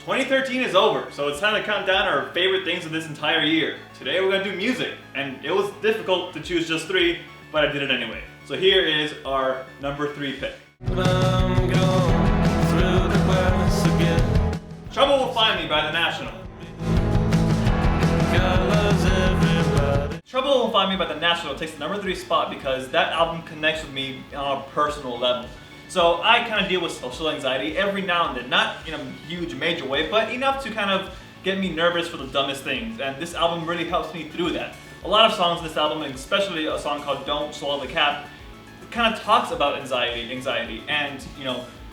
2013 is over, so it's time to count down our favorite things of this entire year. Today we're gonna do music, and it was difficult to choose just 3, but I did it anyway. So here is our number 3 pick. Trouble Will Find Me by The National. Trouble Will Find Me by The National takes the number 3 spot because that album connects with me on a personal level. So I kind of deal with social anxiety every now and then, not in a huge major way, but enough to kind of get me nervous for the dumbest things, and this album really helps me through that. A lot of songs in this album, and especially a song called Don't Swallow the Cap, kind of talks about anxiety, and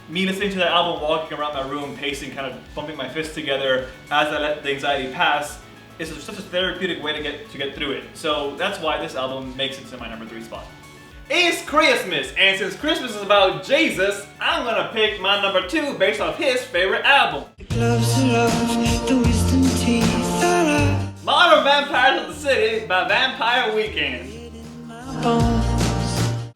me listening to that album, walking around my room, pacing, kind of bumping my fists together as I let the anxiety pass, is such a therapeutic way to get through it. So that's why this album makes it to my number 3 spot. It's Christmas, and since Christmas is about Jesus, I'm gonna pick my number 2 based off his favorite album. Modern Vampires of the City by Vampire Weekend.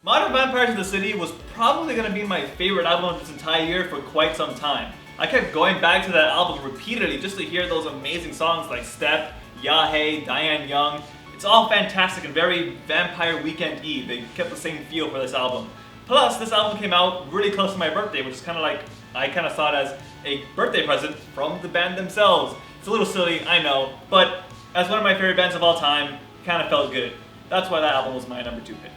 Modern Vampires of the City was probably gonna be my favorite album of this entire year for quite some time. I kept going back to that album repeatedly just to hear those amazing songs like Step, Yahay, Diane Young. It's all fantastic and very Vampire Weekend-y. They kept the same feel for this album. Plus, this album came out really close to my birthday, which is kind of like, I kind of saw it as a birthday present from the band themselves. It's a little silly, I know, but as one of my favorite bands of all time, it kind of felt good. That's why that album was my number 2 pick.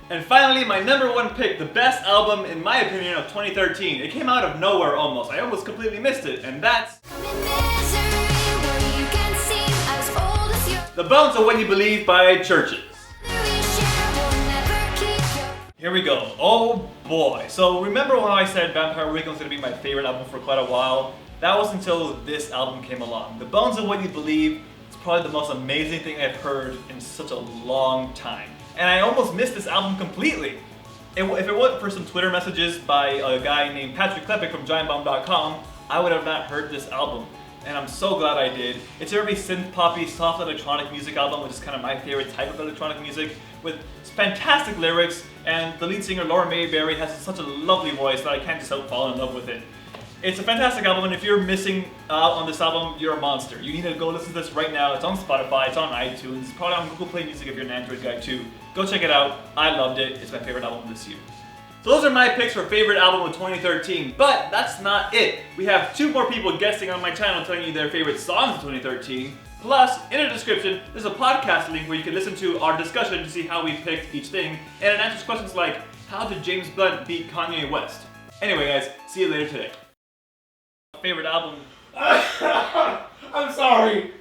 And finally, my number 1 pick, the best album, in my opinion, of 2013. It came out of nowhere almost. I almost completely missed it, and that's The Bones of What You Believe by Chvrches. Here we go. Oh boy. So remember when I said Vampire Weekend was going to be my favorite album for quite a while? That was until this album came along. The Bones of What You Believe is probably the most amazing thing I've heard in such a long time. And I almost missed this album completely. If it wasn't for some Twitter messages by a guy named Patrick Klepek from GiantBomb.com, I would have not heard this album. And I'm so glad I did. It's a very synth-poppy, soft electronic music album, which is kind of my favorite type of electronic music, with fantastic lyrics, and the lead singer Laura Mayberry has such a lovely voice that I can't just help fall in love with it. It's a fantastic album, and if you're missing out on this album, you're a monster. You need to go listen to this right now. It's on Spotify, it's on iTunes, it's probably on Google Play Music if you're an Android guy too. Go check it out. I loved it. It's my favorite album this year. So those are my picks for favorite album of 2013, but that's not it. We have 2 more people guesting on my channel telling you their favorite songs of 2013. Plus, in the description, there's a podcast link where you can listen to our discussion to see how we picked each thing, and it answers questions like, how did James Blunt beat Kanye West? Anyway guys, see you later today. Favorite album? I'm sorry.